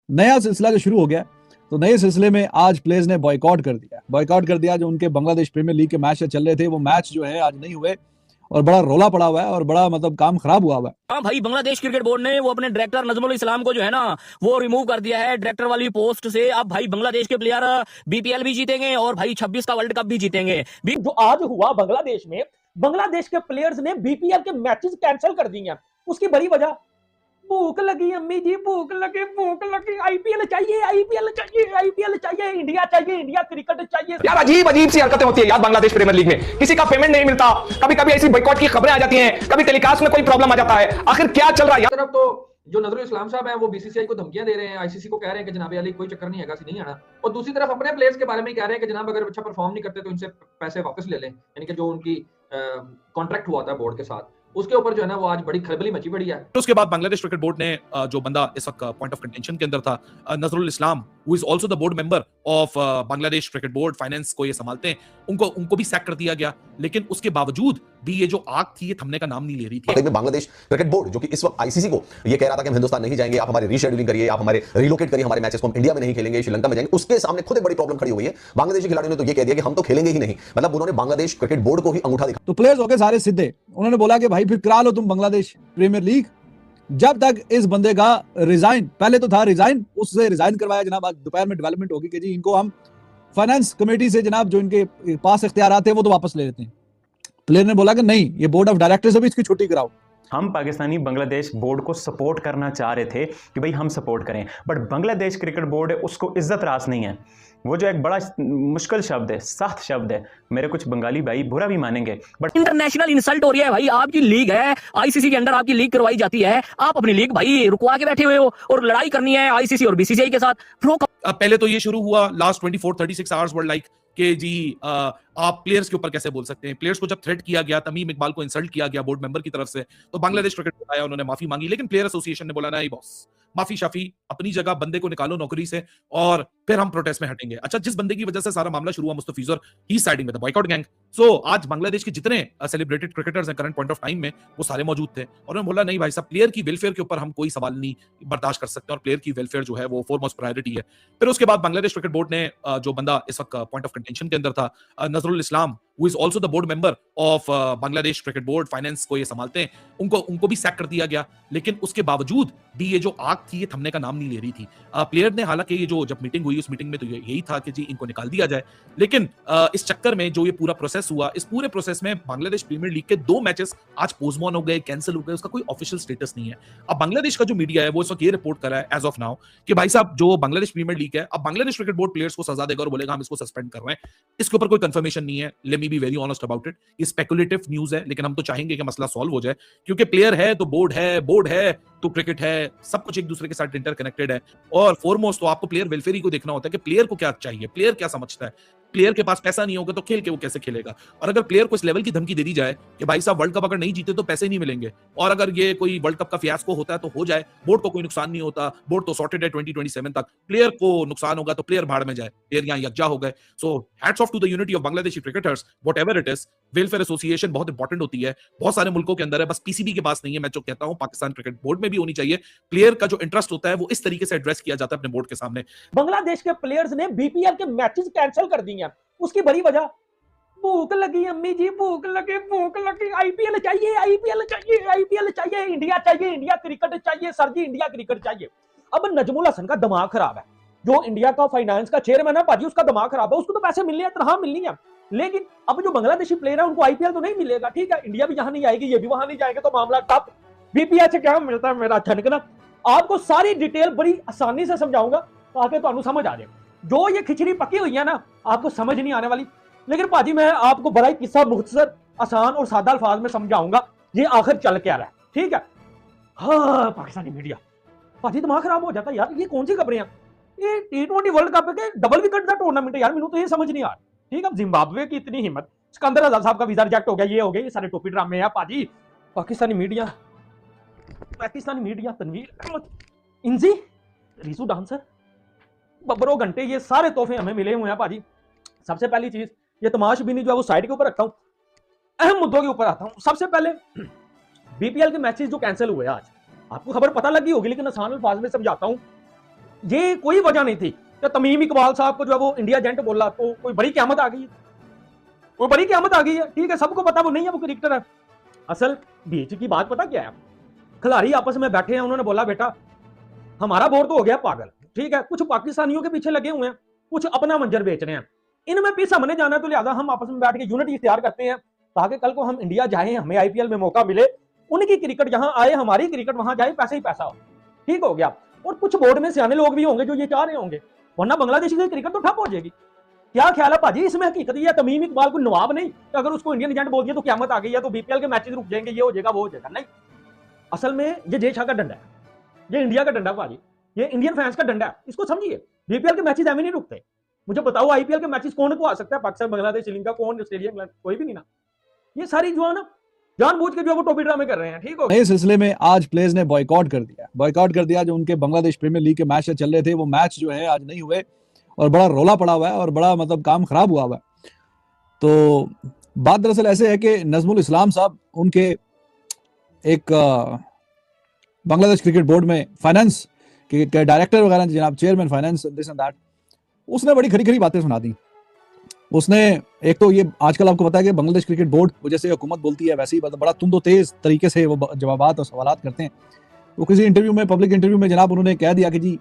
नया सिलसिला जो शुरू हो गया, तो नए सिलसिले में आज प्लेयर्स ने बॉयकॉट कर दिया। जो उनके बांग्लादेश प्रीमियर लीग के मैच चल रहे थे, वो मैच जो है आज नहीं हुए और बड़ा रोला पड़ा हुआ है और बड़ा मतलब काम खराब हुआ है। हाँ भाई, बांग्लादेश क्रिकेट बोर्ड ने वो अपने डायरेक्टर नजमुल इस्लाम को जो है ना वो रिमूव कर दिया है डायरेक्टर वाली पोस्ट से। अब भाई बांग्लादेश के प्लेयर बीपीएल भी जीतेंगे और भाई 26 का वर्ल्ड कप भी जीतेंगे। जो आज हुआ बांग्लादेश में, बांग्लादेश के प्लेयर्स ने बीपीएल के मैचेस कैंसिल कर दिए हैं। उसकी बड़ी वजह, भूख लगी अम्मी जी, भूख लगी, आईपीएल चाहिए, आईपीएल चाहिए, आईपीएल चाहिए, इंडिया चाहिए, इंडिया क्रिकेट चाहिए। यार अजीब अजीब सी हरकतें होती है यार बांग्लादेश प्रीमियर लीग में। किसी का पेमेंट नहीं मिलता, कभी कभी ऐसी बॉयकॉट की खबरें आ जाती हैं, कभी टेलीकास्ट में कोई प्रॉब्लम आ जाता है। आखिर क्या चल रहा है? तरफ तो जो नजरुल इस्लाम साहब हैं वो बीसीसीआई को धमकियां दे रहे हैं, आईसीसी को कह रहे हैं कि जनाब अली कोई चक्कर नहीं है, नहीं आना। और दूसरी तरफ अपने प्लेयर्स के बारे में कह रहे हैं कि जनाब अगर अच्छा परफॉर्म नहीं करते तो इनसे पैसे वापस ले लें, यानी कि जो उनकी कॉन्ट्रैक्ट हुआ था बोर्ड के साथ, उसके ऊपर जो है ना वो आज बड़ी खलबली मची पड़ी है। तो उसके बाद बांग्लादेश क्रिकेट बोर्ड ने जो बंदा इस वक्त पॉइंट ऑफ कंटेंशन के अंदर था, Nazrul Islam, who is also the board member of Bangladesh cricket board, finance को ये संभालते हैं, उनको भी सैक कर दिया गया। लेकिन उसके बावजूद भी ये जो आग थी ये थमने का नाम नहीं ले रही थी। में बांग्लादेश क्रिकेट बोर्ड जो कि इस वक्त आईसीसी को ये कह रहा था कि हम हिंदुस्तान नहीं जाएंगे, आप हमारे रीशेड्यूलिंग करिए, आप हमारे रिलोकेट करिए हमारे मैचेस को, हम इंडिया में नहीं खेलेंगे, श्रीलंका में जाएंगे। उसके सामने खुद एक बड़ी प्रॉब्लम खड़ी हो गई है। बांग्लादेशी खिलाड़ियों ने तो ये कह दिया कि हम तो खेलेंगे ही नहीं। मतलब उन्होंने बांग्लादेश क्रिकेट बोर्ड को ही अंगूठा दिखा। तो प्लेयर्स हो गए सारे सीधे। उन्होंने बोला कि भाई फिर करा लो तुम बांग्लादेश प्रीमियर लीग, जब तक इस बंदे का रिजाइन, पहले तो था रिजाइन, उससे रिजाइन करवाया जनाब। आज दोपहर में डेवलपमेंट होगी कि जी इनको हम फाइनेंस कमेटी से जनाब जो इनके पास इख्तियार थे वो तो वापस ले लेते हैं। प्लेयर ने बोला कि नहीं, ये बोर्ड ऑफ डायरेक्टर से भी इसकी छुट्टी कराओ। हम पाकिस्तानी बांग्लादेश बोर्ड को सपोर्ट करना चाह रहे थे कि भाई हम सपोर्ट करें, बट बांग्लादेश क्रिकेट बोर्ड है उसको इज्जत रास नहीं है। वो जो एक बड़ा मुश्किल शब्द है, सख्त शब्द है, मेरे कुछ बंगाली भाई बुरा भी मानेंगे, बट इंटरनेशनल इंसल्ट हो रही है भाई। आपकी लीग है, आईसीसी के अंडर आपकी लीग करवाई जाती है, आप अपनी लीग भाई रुकवा के बैठे हुए हो और लड़ाई करनी है आईसीसी और बीसीसीआई के साथ। पहले तो ये शुरू हुआ लास्ट 24-36 आवर्स वर्ल्ड लाइक कि जी आप प्लेयर्स के ऊपर कैसे बोल सकते हैं। प्लेयर्स को जब थ्रेट किया गया, तमीम इकबाल को इंसल्ट किया गया बोर्ड मेंबर की तरफ से, तो बांग्लादेश क्रिकेट बोर्ड आया, उन्होंने माफी मांगी। लेकिन प्लेयर एसोसिएशन ने बोला नहीं बॉस, माफी शाफी अपनी जगह, बंदे को निकालो नौकरी से और फिर हम प्रोटेस्ट में हटेंगे। अच्छा, जिस बंदे की वजह से सारा मामला शुरू हुआ, मुस्तफिजुर, ही साइडिंग में द बॉयकॉट गैंग। सो आज बांग्लादेश के जितने सेलिब्रेटेड क्रिकेटर्स हैं करंट पॉइंट ऑफ टाइम में, वो सारे मौजूद थे और उन्होंने बोला नहीं भाई साहब, प्लेयर की वेलफेयर के ऊपर हम कोई सवाल नहीं बर्दाश्त कर सकते और प्लेयर की वेलफेयर जो है वो फोरमोस्ट प्रायोरिटी है। फिर उसके बाद बांग्लादेश क्रिकेट बोर्ड ने जो बंदा इस वक्त पॉइंट ऑफ कंटेंशन के अंदर था, नजरुल इस्लाम, who is also the board member of Bangladesh cricket board, finance को ये संभालते हैं, उनको भी सैक कर दिया गया। लेकिन उसके बावजूद भी ये जो आग थी ये थमने का नाम नहीं ले रही थी। प्लेयर ने, हालांकि ये जो जब मीटिंग हुई उस मीटिंग में तो यही था कि जी इनको निकाल दिया जाए, लेकिन इस चक्कर में जो ये पूरा प्रोसेस हुआ, इस पूरे प्रोसेस में बांग्लादेश प्रीमियर लीग के 2 मैचेस आज पोस्टपोन हो गए, कैंसिल हो गए, उसका कोई ऑफिशियल स्टेटस नहीं है। अब बांग्लादेश का जो मीडिया है वो इस वक्त ये रिपोर्ट कर रहा है एज ऑफ नाउ कि भाई साहब जो बांग्लादेश प्रीमियर लीग है, अब बांग्लादेश क्रिकेट बोर्ड प्लेयर्स को सजा देगा और बोलेगा हम इसको सस्पेंड कर रहे हैं। इसके ऊपर कोई कंफर्मेशन नहीं है। Let me be very honest about it, ये स्पेकुलेटिव न्यूज है, लेकिन हम तो चाहेंगे कि मसला सॉल्व हो जाए, क्योंकि प्लेयर है तो बोर्ड है, बोर्ड है तो क्रिकेट है, सब कुछ एक दूसरे के साथ इंटरकनेक्टेड है। और फॉरमोस्ट तो आपको प्लेयर वेलफेयर ही को देखना होता है कि प्लेयर को क्या चाहिए, प्लेयर क्या समझता है। प्लेयर के पास पैसा नहीं होगा तो खेल के वो कैसे खेलेगा। और अगर प्लेयर को इस लेवल की धमकी दे दी जाए कि भाई साहब वर्ल्ड कप अगर नहीं जीते तो पैसे नहीं मिलेंगे, और अगर ये कोई वर्ल्ड कप का फियास्को होता है तो हो जाए, बोर्ड को कोई नुकसान नहीं होता, बोर्ड तो सॉर्टेड है 2027 तक, प्लेयर को नुकसान होगा तो प्लेयर भाड़ में जाए, प्लेयर यहाँ यकजा हो गए। So hats off to the unity of Bangladeshi cricketers, whatever it is. Welfare association बहुत इंपॉर्टेंट होती है, बहुत सारे मुल्कों के अंदर है, बस पीसीबी के पास नहीं है। मैं जो कहता हूं पाकिस्तान क्रिकेट बोर्ड में भी होनी चाहिए। प्लेयर का जो इंटरेस्ट होता है वो इस तरीके से एड्रेस किया जाता है अपने बोर्ड के सामने। बांग्लादेश के प्लेयर्स ने बीपीएल के मैचेस कैंसिल कर दिए हैं। उसकी बड़ी वजह, भूख लगी अम्मी जी, भूख लगी, आईपीएल चाहिए, आईपीएल चाहिए, आईपीएल चाहिए, इंडिया चाहिए, इंडिया क्रिकेट चाहिए, सर जी इंडिया क्रिकेट चाहिए। अब नजमुल हसन का दिमाग खराब है, जो इंडिया का फाइनेंस का चेयरमैन है पाजी, उसका दिमाग खराब है। उसको तो पैसे मिलने हैं, तनख्वाह मिलनी है, लेकिन अब जो बांग्लादेशी प्लेयर है उनको आईपीएल तो नहीं मिलेगा। ठीक है, इंडिया भी जहां नहीं आएगी, ये भी वहां नहीं जाएंगे, तो मामला टफ। बीपीएल से क्या मिलता है मेरा ठनकना, आपको सारी डिटेल बड़ी आसानी से समझाऊंगा ताकि तुहानू समझ आ जाए। जो ये खिचड़ी पकी हुई है ना, आपको समझ नहीं आने वाली, लेकिन पाजी मैं आपको बड़ा ही किस्सा मुख्तसर, आसान और सादा अल्फाज में समझाऊंगा ये आखिर चल क्या रहा है। ठीक है, हाँ पाकिस्तानी मीडिया पाजी दिमाग खराब हो जाता है यार। ये कौन सी खबरें हैं, ये T20 वर्ल्ड कप के डबल विकेट का टूर्नामेंट है यार, मैंने तो ये समझ नहीं आ रहा। ठीक है, जिम्बाब्वे की इतनी हिम्मत, सिकंदर आजाद साहब का वीजा रिजेक्ट हो गया, ये हो गया, ये सारे टोपी ड्रामे हैं पाजी। पाकिस्तानी मीडिया तनवीर अहमद, इंजी, रीसू डांसर, बब्बरो घंटे, ये सारे तोहफे हमें मिले हुए हैं पाजी। सबसे पहली चीज, ये तमाशबीनी जो है वो साइड के ऊपर रखता हूं, अहम मुद्दों के ऊपर आता हूं। सबसे पहले बीपीएल के मैचेस जो कैंसिल हुए आज, आपको खबर पता लगी होगी, लेकिन आसान अल्फाज में समझाता हूं। ये कोई वजह नहीं थी कि तमीम इकबाल साहब को जो है वो इंडिया एजेंट बोला तो कोई बड़ी क़यामत आ गई है, कोई बड़ी क़यामत आ गई है। ठीक है, सबको पता वो नहीं है, वो क्रिकेटर है। असल बीच की बात पता क्या है, खिलाड़ी आपस में बैठे हैं, उन्होंने बोला बेटा हमारा बोर्ड तो हो गया पागल, ठीक है, कुछ पाकिस्तानियों के पीछे लगे हुए हैं, कुछ अपना मंजर बेच रहे हैं, इनमें पीस हमने जाना है, तो लिहाजा हम आपस में बैठ के यूनिटी इख्तियार करते हैं ताकि कल को हम इंडिया जाएं, हमें आईपीएल में मौका मिले, उनकी क्रिकेट यहाँ आए, हमारी क्रिकेट वहां जाए, पैसा ही पैसा हो। ठीक हो गया। और कुछ बोर्ड में सियाने लोग भी होंगे जो ये चाह रहे होंगे, वरना बांग्लादेश की क्रिकेट तो ठप हो जाएगी। क्या ख्याल है भाजी, इसमें हकीकत ये तमीम इकबाल को नवाब नहीं कि अगर उसको इंडियन एजेंट बोल दिया तो क़यामत आ गई है, तो बीपीएल के मैचेस रुक जाएंगे, ये हो जाएगा वो हो जाएगा। नहीं, असल में ये जय शाह का डंडा है, ये इंडिया का डंडा भाजी, ये इंडियन फैंस का डंडा है, इसको समझिए। बीपीएल के मैचेस एवं नहीं रुकते। मुझे बताओ आईपीएल के मैचेस कौन को आ सकता है, पाकिस्तान, बांग्लादेश, श्रीलंका, कौन, ऑस्ट्रेलिया, इंग्लैंड, कोई भी नहीं ना। ये सारी जो है ना जानबूझ के जो वो टोपी ड्रामे कर रहे हैं। ठीक हो, इस सिलसिले में आज प्लेयर्स ने बॉयकॉट कर दिया जो उनके बांग्लादेश प्रीमियर लीग के मैच चल रहे थे, वो मैच जो है आज नहीं हुए और बड़ा रोला पड़ा हुआ है और बड़ा मतलब काम खराब हुआ है। तो बात दरअसल ऐसे है कि नजमुल इस्लाम साहब उनके एक बांग्लादेश क्रिकेट बोर्ड में फाइनेंस के डायरेक्टर वगैरह जनाब chairman finance this and that, उसने बड़ी खरी खरी बातें सुना दी। उसने एक तो ये आजकल आपको पता है कि बांग्लादेश क्रिकेट बोर्ड वो जैसे हुकूमत बोलती है वैसे ही बड़ा तुंदो तेज तरीके से वो जवाबात और सवालात करते हैं। वो किसी इंटरव्यू में, पब्लिक इंटरव्यू में जनाब उन्होंने कह दिया कि जी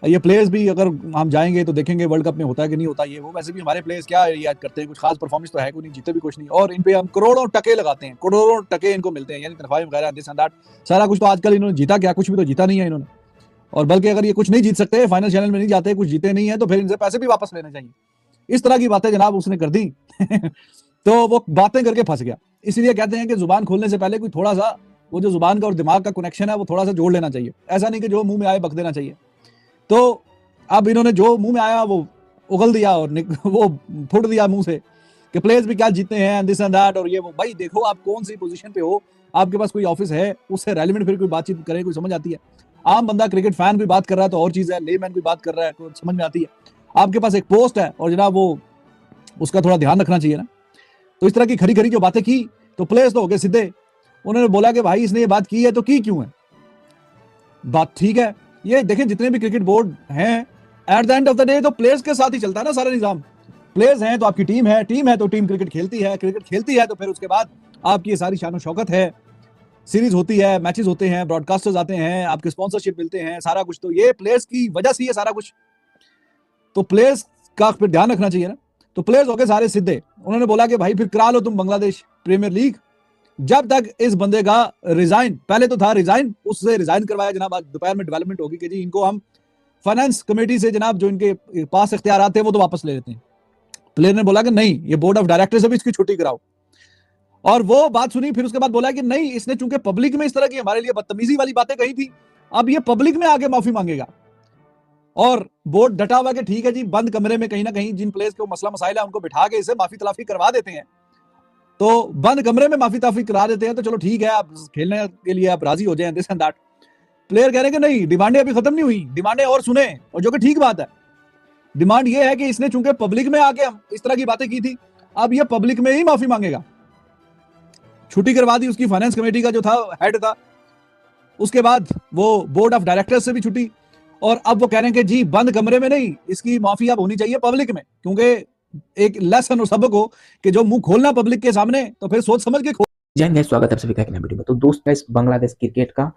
ये प्लेयर्स भी अगर हम जाएंगे तो देखेंगे वर्ल्ड कप में होता है कि नहीं होता, ये वो वैसे भी हमारे प्लेयर्स क्या याद करते हैं, कुछ खास परफॉर्मेंस तो है कोई नहीं, जीते भी कुछ नहीं, और इन पे हम करोड़ों टके लगाते हैं, करोड़ों टके इनको मिलते हैं, यानी तनख्वाहें वगैरह दिस एंड दैट, सारा कुछ। तो आजकल इन्होंने जीता क्या, कुछ भी तो जीता नहीं है इन्होंने, और बल्कि अगर ये कुछ नहीं जीत सकते, फाइनल चैनल में नहीं जाते, कुछ जीते नहीं है, तो फिर इनसे पैसे भी वापस लेने चाहिए। इस तरह की बातें जनाब उसने कर दी तो वो बातें करके फंस गया। इसलिए कहते हैं कि जुबान खोलने से पहले कोई थोड़ा सा वो जो जुबान का और दिमाग का कनेक्शन है वो थोड़ा सा जोड़ लेना चाहिए, ऐसा नहीं कि जो मुंह में आए बक देना चाहिए। तो अब इन्होंने जो मुंह में आया वो उगल दिया और वो फुट दिया मुंह से कि प्लेयर्स भी क्या जीतते हैं दिस एंड दैट, और ये वो। भाई देखो आप कौन सी पोजीशन पे हो, आपके पास कोई ऑफिस है, उससे रेलिवेंट फिर कोई बातचीत करे, कोई समझ आती है। आम बंदा क्रिकेट फैन कोई बात कर रहा है तो और चीज है, लेमैन कोई बात कर रहा है तो समझ में आती है। आपके पास एक पोस्ट है और जनाब वो उसका थोड़ा ध्यान रखना चाहिए ना। तो इस तरह की खरी खरी जो बातें की तो प्लेयर्स तो हो गए सीधे, उन्होंने बोला कि भाई इसने ये बात की है तो की क्यों है, बात ठीक है। ये देखें जितने भी क्रिकेट बोर्ड हैं at the end of the day तो प्लेयर्स के साथ ही चलता है ना सारा निजाम। प्लेयर्स हैं तो आपकी टीम है तो टीम क्रिकेट खेलती है तो फिर उसके बाद आपकी ये सारी शान शौकत है, सीरीज होती है, मैचेस होते हैं, ब्रॉडकास्टर्स आते हैं, आपके स्पॉन्सरशिप मिलते हैं, सारा कुछ तो ये प्लेयर्स की वजह से ही है सारा कुछ। तो प्लेयर्स का फिर ध्यान रखना चाहिए ना। तो प्लेयर्स हो गए सारे सीधे, उन्होंने बोला कि भाई फिर करा लो तुम बांग्लादेश प्रीमियर लीग, जब तक इस बंदे का रिजाइन, पहले तो था रिजाइन, उससे रिजाइन करवाया जनाब, आज दोपहर में डेवलपमेंट होगी कि जी इनको हम फाइनेंस कमेटी से जनाब जो इनके पास इख्तियार आते हैं वो तो वापस ले लेते हैं। प्लेयर ने बोला कि नहीं, ये बोर्ड ऑफ डायरेक्टर से भी इसकी छुट्टी कराओ, और वो बात सुनी। फिर उसके बाद बोला कि नहीं, इसने चूंकि पब्लिक में इस तरह की हमारे लिए बदतमीजी वाली बातें कही थी, अब ये पब्लिक में आके माफी मांगेगा। और बोर्ड डटा हुआ कि ठीक है जी, बंद कमरे में कहीं ना कहीं जिन प्लेयर्स को मसला मसाइल है उनको बिठा के इसे माफी तलाफी करवा देते हैं। तो बंद कमरे में माफी ताफी करा देते हैं तो चलो ठीक है, आप खेलने के लिए आप राजी हो जाएं दिस एंड दैट। प्लेयर कह रहे हैं कि नहीं, डिमांडें अभी खत्म नहीं हुई, डिमांडें और सुने, और जो कि ठीक बात है। डिमांड ये है कि इसने चूंकि पब्लिक में आके हम इस तरह की बातें की थी, अब ये पब्लिक में ही माफी मांगेगा। छुट्टी करवा दी उसकी फाइनेंस कमेटी का जो था हेड था, उसके बाद वो बोर्ड ऑफ डायरेक्टर्स से भी छुट्टी, और अब वो कह रहे हैं कि जी बंद कमरे में नहीं, इसकी माफी अब होनी चाहिए पब्लिक में, क्योंकि एक लेसन और सबक हो कि जो मुंह खोलना पब्लिक के सामने तो फिर सोच समझ के जय हिंद, स्वागत है आप सभी का एक नए वीडियो में। तो दोस्तों, इस बांग्लादेश क्रिकेट का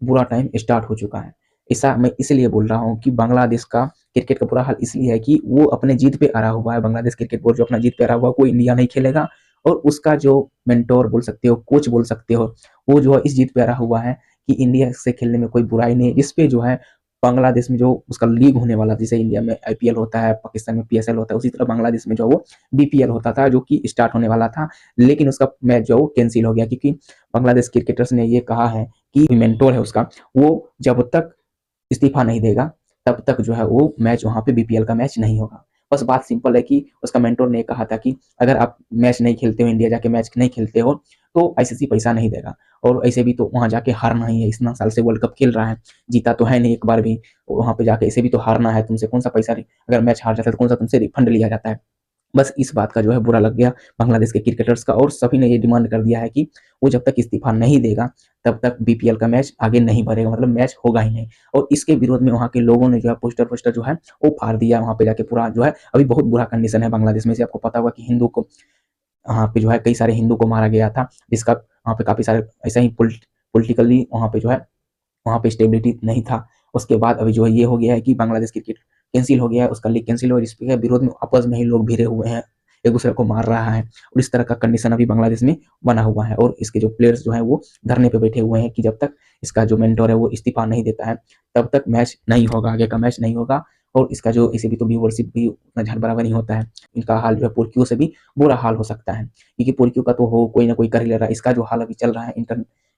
बुरा टाइम स्टार्ट हो चुका है। ऐसा मैं इसलिए बोल रहा हूं कि बांग्लादेश का क्रिकेट का बुरा हाल इसलिए है कि वो अपने जीत पे अड़ा हुआ है। बांग्लादेश क्रिकेट बोर्ड जो अपना जीत पे अड़ा हुआ है, कोई इंडिया नहीं खेलेगा, और उसका जो मेंटोर बोल सकते हो, कोच बोल सकते हो, वो जो है इस जीत पे अड़ा हुआ है कि इंडिया से खेलने में कोई बुराई नहीं। इस पे जो है बांग्लादेश में जो उसका लीग होने वाला, जैसे इंडिया में आईपीएल होता है, पाकिस्तान में पीएसएल होता है, उसी तरह बांग्लादेश में जो वो बीपीएल होता था, जो कि स्टार्ट होने वाला था, लेकिन उसका मैच जो कैंसिल हो गया, क्योंकि बांग्लादेश क्रिकेटर्स ने ये कहा है कि मेंटोर है उसका, वो जब तक इस्तीफा नहीं देगा तब तक जो है वो मैच वहां पे बीपीएल का मैच नहीं होगा। बस बात सिंपल है कि उसका मेंटोर ने कहा था कि अगर आप मैच नहीं खेलते हो, इंडिया जाके मैच नहीं खेलते हो, तो आईसीसी पैसा नहीं देगा, और ऐसे भी तो वहां जाके हारना ही है। इतना साल से वर्ल्ड कप खेल रहा है, जीता तो है नहीं एक बार भी, वहां पे जाके ऐसे भी तो हारना है, तुमसे कौन सा पैसा, अगर मैच हार जाता है तो कौन सा तुमसे रिफंड लिया जाता है। बस इस बात का जो है बुरा लग गया बांग्लादेश के क्रिकेटर्स का, और सभी ने ये डिमांड कर दिया है कि वो जब तक इस्तीफा नहीं देगा तब तक बीपीएल का मैच आगे नहीं बढ़ेगा, मतलब मैच होगा ही नहीं। और इसके विरोध में वहाँ के लोगों ने जो है पोस्टर जो है वो फाड़ दिया वहाँ पे जाके पूरा जो है। अभी बहुत बुरा कंडीशन है बांग्लादेश में से, आपको पता होगा कि हिंदू को वहाँ पे जो है कई सारे हिंदू को मारा गया था, जिसका वहाँ पे काफी सारे ऐसा ही पोलिटिकली वहाँ पे जो है वहाँ पे स्टेबिलिटी नहीं था। उसके बाद अभी जो है ये हो गया है कि बांग्लादेश क्रिकेट कैंसिल हो गया है, उसका लीग कैंसिल हो, इसके विरोध में आपस में ही लोग भिड़े हुए हैं, एक दूसरे को मार रहा है, और इस तरह का कंडीशन अभी बांग्लादेश में बना हुआ है। और इसके जो प्लेयर्स जो है वो धरने पे बैठे हुए हैं कि जब तक इसका जो मेंटोर है वो इस्तीफा नहीं देता है तब तक मैच नहीं होगा, आगे का मैच नहीं होगा। और इसका जो इसे भी तो व्यूअरशिप भी उतना झट बराबर नहीं होता है, इनका हाल जो है पुर्कियों से भी बुरा हाल हो सकता है, क्योंकि पुर्कियों का तो हो कोई ना कोई कर ही ले रहा है। इसका जो हाल अभी चल रहा है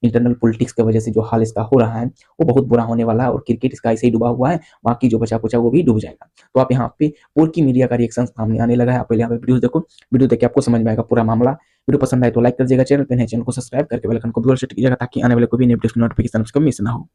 इंटरनल पॉलिटिक्स की वजह से जो हाल इसका हो रहा है वो बहुत बुरा होने वाला है, और क्रिकेट इसका ऐसे ही डूबा हुआ है, बाकी जो बचा कुचा वो भी डूब जाएगा। तो आप यहाँ पे पुर्की मीडिया का रिएक्शन सामने आने लगा है, आप पहले यहाँ पे वीडियो देखो, वीडियो देख के आपको समझ में आएगा पूरा मामला। वीडियो पसंद आए तो लाइक कर दीजिएगा, चैनल पे नए चैनल को सब्सक्राइब करके बेल आइकन को भी सेट कीजिएगा ताकि आने वाले कोई भी नई वीडियो की नोटिफिकेशन आपको मिस ना हो।